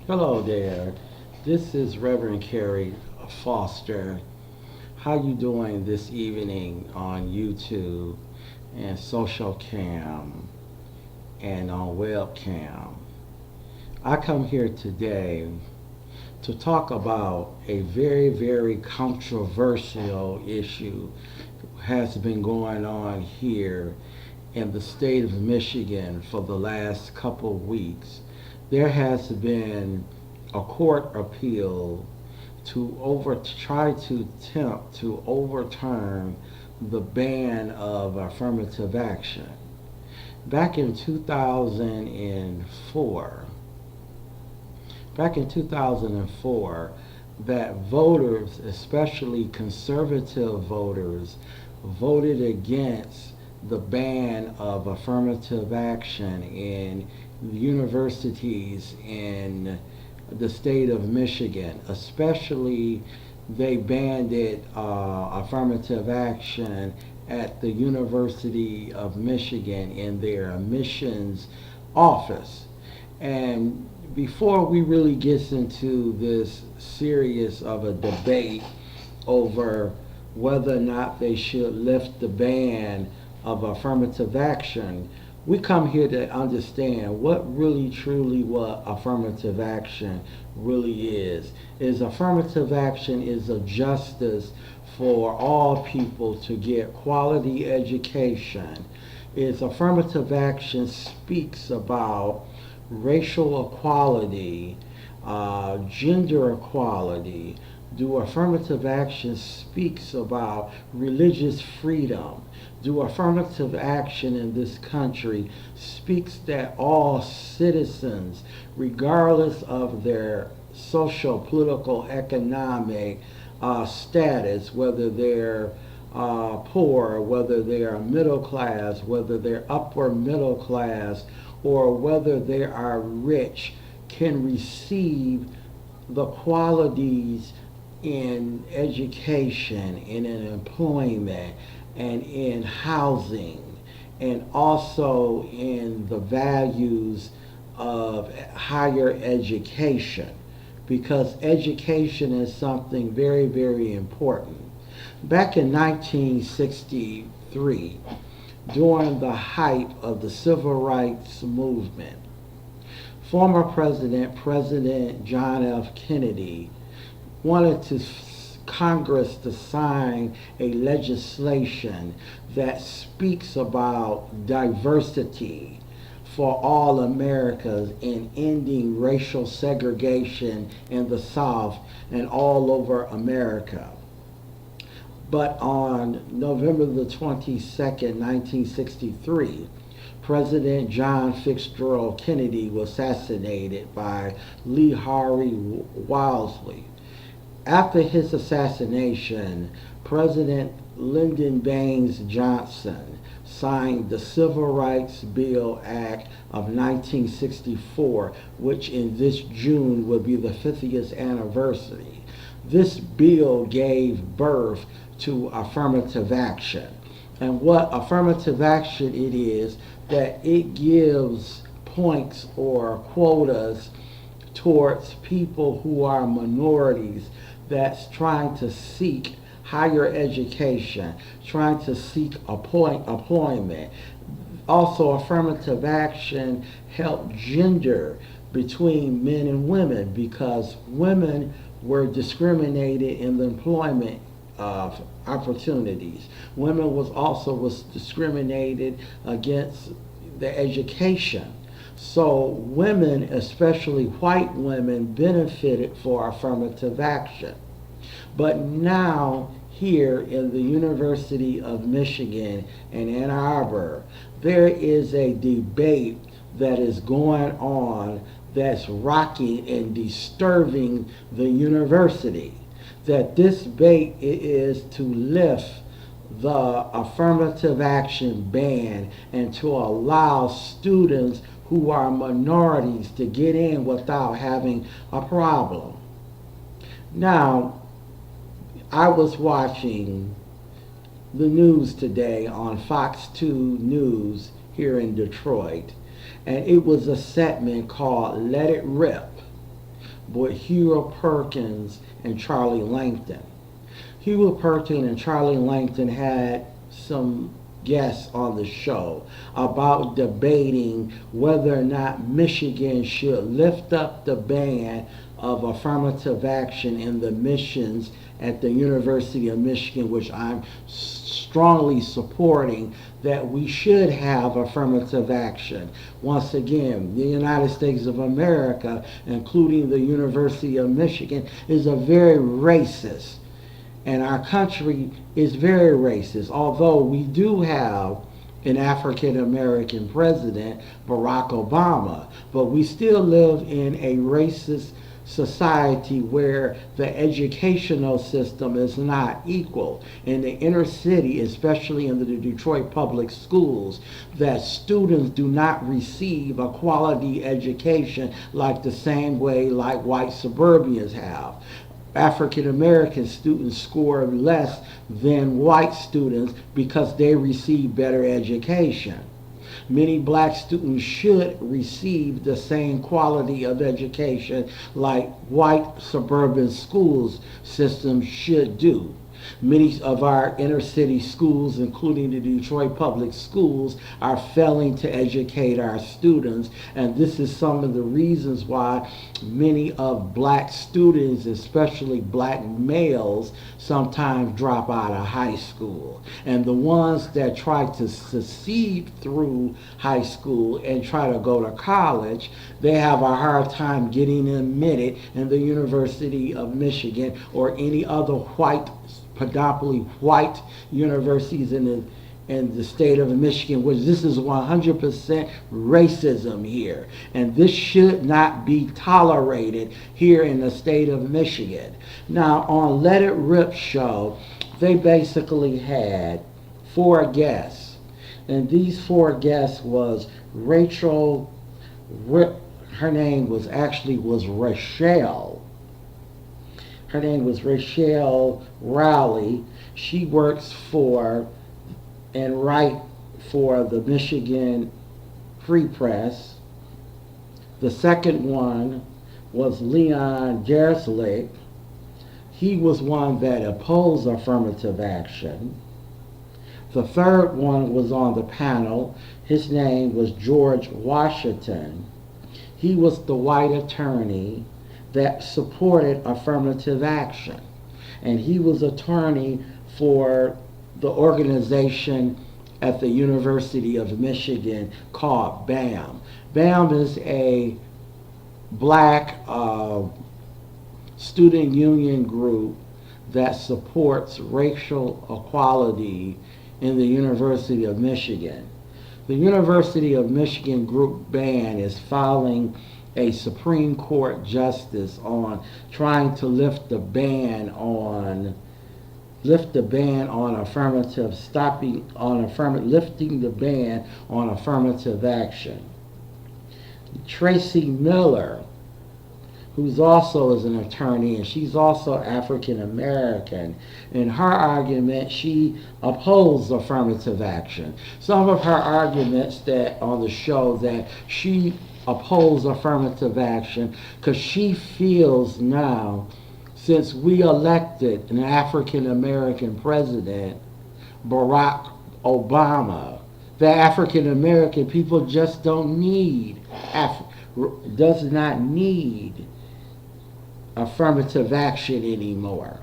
Hello there. This is Reverend Carey Foster. How you doing this evening on YouTube and social cam and on webcam? I come here today to talk about a very controversial issue has been going on here in the state of Michigan for the last couple of weeks. There has been a court appeal to try to attempt to overturn the ban of affirmative action. Back in 2004, back in 2004, that voters, especially conservative voters, voted against the ban of affirmative action in universities in the state of Michigan. Especially, they banned it, affirmative action, at the University of Michigan in their admissions office. And before we really get into this serious of a debate over whether or not they should lift the ban of affirmative action, we come here to understand what really truly what affirmative action really is. Is affirmative action is a justice for all people to get quality education. Is affirmative action speaks about racial equality, gender equality. Do affirmative action speaks about religious freedom? Do affirmative action in this country speaks that all citizens, regardless of their social, political, economic status, whether they're poor, whether they are middle class, whether they're upper middle class, or whether they are rich, can receive the qualities in education and in employment and in housing and also in the values of higher education, because education is something very important. Back in 1963, during the height of the civil rights movement, former President John F. Kennedy, wanted Congress to sign a legislation that speaks about diversity for all Americans in ending racial segregation in the South and all over America. But on November the 22nd, 1963, President John Fitzgerald Kennedy was assassinated by Lee Harvey Oswald. After his assassination, President Lyndon Baines Johnson signed the Civil Rights Bill Act of 1964, which in this June will be the 50th anniversary. This bill gave birth to affirmative action. And what affirmative action it is, that it gives points or quotas towards people who are minorities that's trying to seek higher education, trying to seek employment. Also, affirmative action help gender between men and women, because women were discriminated in the employment of opportunities. Women was discriminated against the education. So women, especially white women, benefited for affirmative action. But now here in the University of Michigan in Ann Arbor, there is a debate that is going on that's rocking and disturbing the university. That this debate is to lift the affirmative action ban and to allow students who are minorities to get in without having a problem. Now, I was watching the news today on Fox 2 News here in Detroit, and it was a segment called Let It Rip. with Hugh Perkins and Charlie Langton. Hugh Perkins and Charlie Langton had some guests on the show about debating whether or not Michigan should lift up the ban of affirmative action in the missions at the University of Michigan, which I'm strongly supporting, that we should have affirmative action. Once again, the United States of America, including the University of Michigan, is a very racist, and our country is very racist, although we do have an African American president, Barack Obama, but we still live in a racist society where the educational system is not equal. In the inner city, especially in the Detroit public schools, that students do not receive a quality education like the same way like white suburbians have. African American students score less than white students because they receive better education. Many black students should receive the same quality of education like white suburban schools systems should do. Many of our inner city schools, including the Detroit public schools, are failing to educate our students, and this is some of the reasons why many of black students, especially black males, sometimes drop out of high school. And the ones that try to succeed through high school and try to go to college, they have a hard time getting admitted in the University of Michigan or any other predominantly white universities in the state of Michigan, which this is 100% racism here. And this should not be tolerated here in the state of Michigan. Now, on Let It Rip show, they basically had 4 guests. And these 4 guests was Rachel, her name was Rachelle. Her name was Rachelle Rowley. She works for and write for the Michigan Free Press. The second one was Leon Jerslick. He was one that opposed affirmative action. The third one was on the panel. His name was George Washington. He was the white attorney that supported affirmative action. And he was attorney for the organization at the University of Michigan called BAM. BAM is a black student union group that supports racial equality in the University of Michigan. The University of Michigan group BAM is filing a Supreme Court justice on trying to lift the ban on lifting the ban on affirmative action. Tracy Miller, who's also is an attorney, and she's also African American. In her argument, she opposed affirmative action. Some of her arguments that on the show that she opposed affirmative action because she feels now, since we elected an African American president, Barack Obama, that African American people just does not need affirmative action anymore.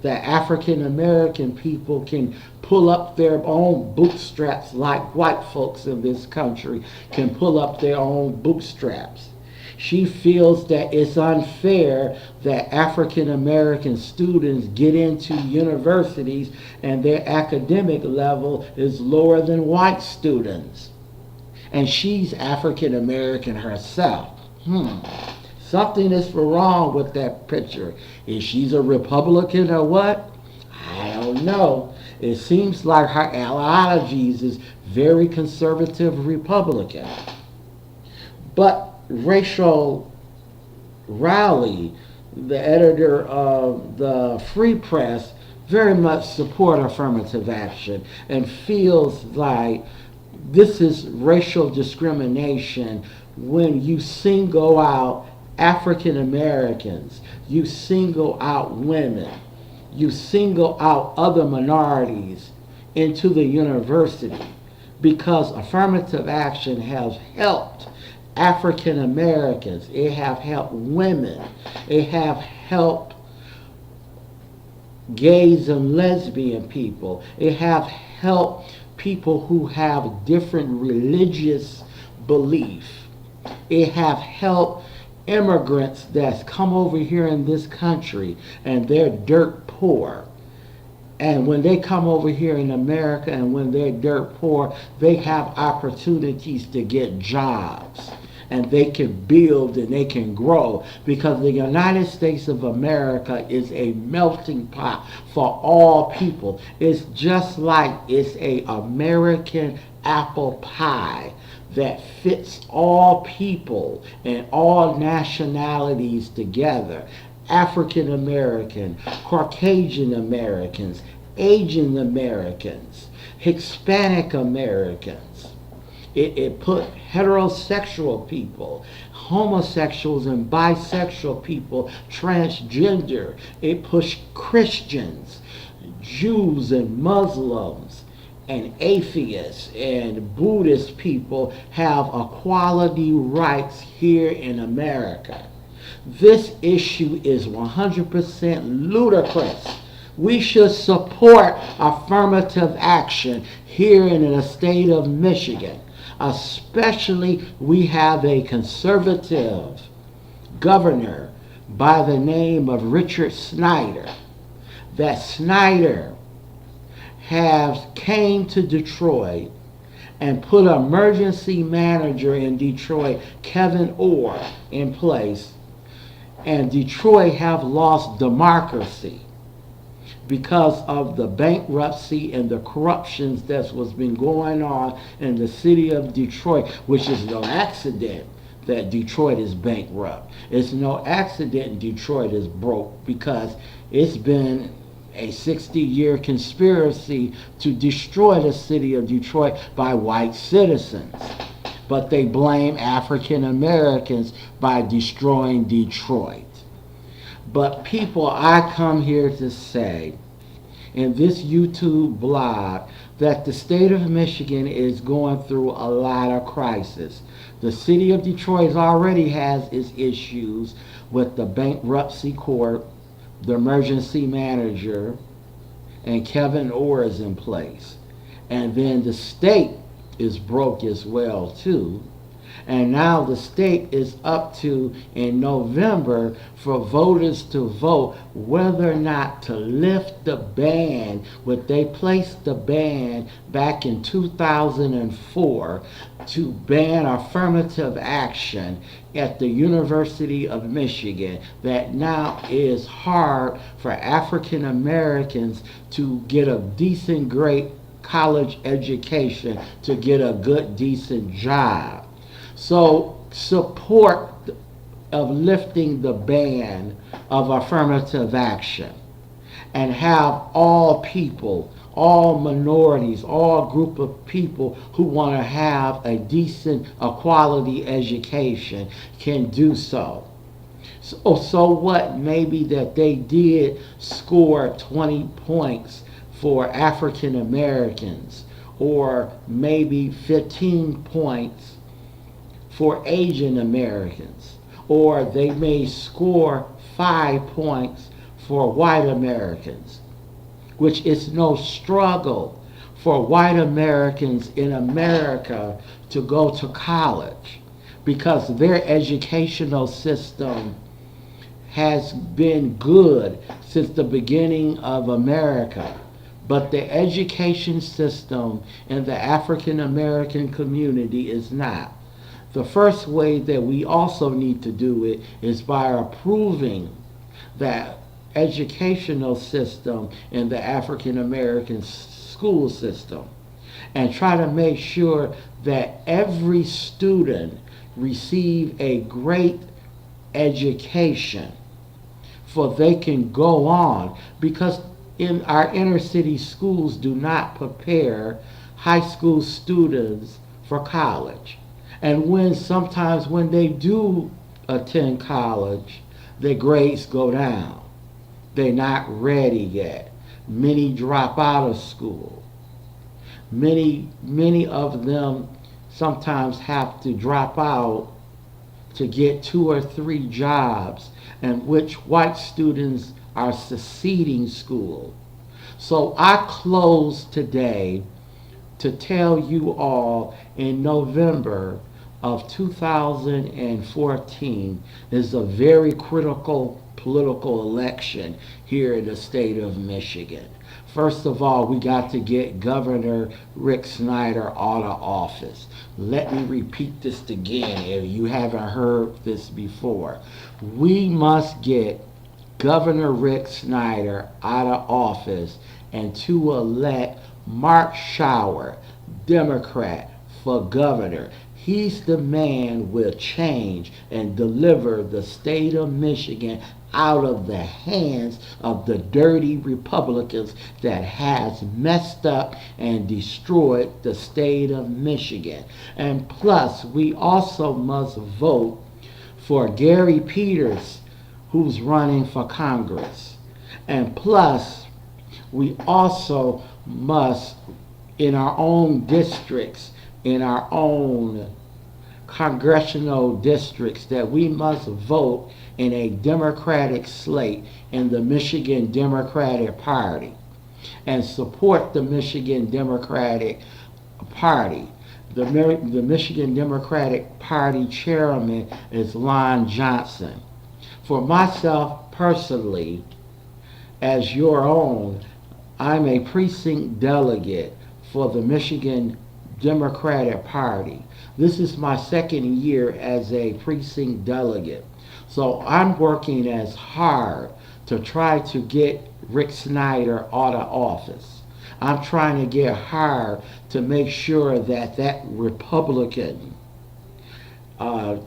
That African American people can pull up their own bootstraps like white folks in this country can pull up their own bootstraps. She feels that it's unfair that African American students get into universities and their academic level is lower than white students. And she's African American herself. Something is wrong with that picture. Is she a Republican or what? I don't know. It seems like her ideologies is very conservative Republican. But Rachel Rowley, the editor of the Free Press, very much support affirmative action and feels like this is racial discrimination when you single out African Americans, you single out women, you single out other minorities into the university because affirmative action has helped African Americans, it have helped women, it have helped gays and lesbian people, it have helped people who have different religious belief, it have helped immigrants that's come over here in this country and they're dirt poor. And when they come over here in America and when they're dirt poor, they have opportunities to get jobs. And they can build and they can grow because the United States of America is a melting pot for all people. It's just like it's a American apple pie that fits all people and all nationalities together. African American, Caucasian Americans, Asian Americans, Hispanic Americans. It put heterosexual people, homosexuals and bisexual people, transgender. It pushed Christians, Jews and Muslims and atheists and Buddhist people have equality rights here in America. This issue is 100% ludicrous. We should support affirmative action here in the state of Michigan. Especially we have a conservative governor by the name of Richard Snyder. That Snyder has came to Detroit and put an emergency manager in Detroit, Kevin Orr, in place. And Detroit have lost democracy because of the bankruptcy and the corruptions that was been going on in the city of Detroit, which is no accident that Detroit is bankrupt. It's no accident Detroit is broke because it's been a 60-year conspiracy to destroy the city of Detroit by white citizens. But they blame African Americans by destroying Detroit. But people, I come here to say in this YouTube blog that the state of Michigan is going through a lot of crisis. The city of Detroit already has its issues with the bankruptcy court, the emergency manager, and Kevin Orr is in place. And then the state is broke as well too. And now the state is up to, in November, for voters to vote whether or not to lift the ban, what they placed the ban back in 2004 to ban affirmative action at the University of Michigan, that now is hard for African Americans to get a decent, great college education, to get a good, decent job. So support of lifting the ban of affirmative action and have all people, all minorities, all group of people who want to have a decent, a quality education can do so. So what? Maybe that they did score 20 points for African Americans, or maybe 15 points for Asian Americans, or they may score 5 points for white Americans, which is no struggle for white Americans in America to go to college because their educational system has been good since the beginning of America. But the education system in the African American community is not. The first way that we also need to do it is by approving that educational system in the African American school system and try to make sure that every student receive a great education for they can go on, because in our inner city schools do not prepare high school students for college. And sometimes when they do attend college, their grades go down. They're not ready yet. Many drop out of school. Many of them sometimes have to drop out to get 2 or 3 jobs, in which white students are succeeding school. So I close today to tell you all in November of 2014 is a very critical political election here in the state of Michigan. First of all, we got to get Governor Rick Snyder out of office. Let me repeat this again if you haven't heard this before. We must get Governor Rick Snyder out of office and to elect Mark Schauer, Democrat, for governor. He's the man will change and deliver the state of Michigan out of the hands of the dirty Republicans that has messed up and destroyed the state of Michigan. And plus, we also must vote for Gary Peters, who's running for Congress. And plus, we also must, in our own districts, in our own congressional districts, that we must vote in a Democratic slate in the Michigan Democratic Party and support the Michigan Democratic Party. The Michigan Democratic Party chairman is Lon Johnson. For myself personally, as your own, I'm a precinct delegate for the Michigan Democratic Party. This is my second year as a precinct delegate. So I'm working as hard to try to get Rick Snyder out of office. I'm trying to get hard to make sure that that Republican,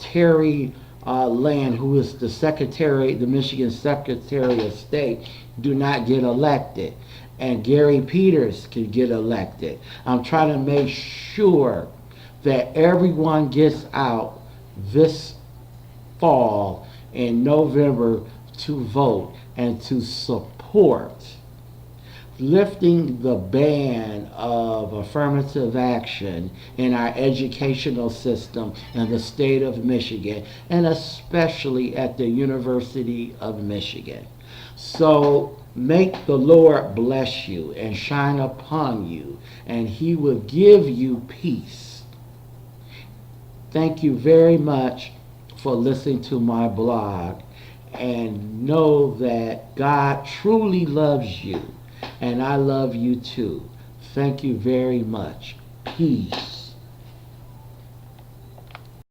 Terry Land, who is the Michigan Secretary of State, do not get elected. And Gary Peters can get elected. I'm trying to make sure that everyone gets out this fall in November to vote and to support lifting the ban of affirmative action in our educational system in the state of Michigan, and especially at the University of Michigan. So make the Lord bless you and shine upon you, and he will give you peace. Thank you very much for listening to my blog, and know that God truly loves you, and I love you too. Thank you very much. Peace.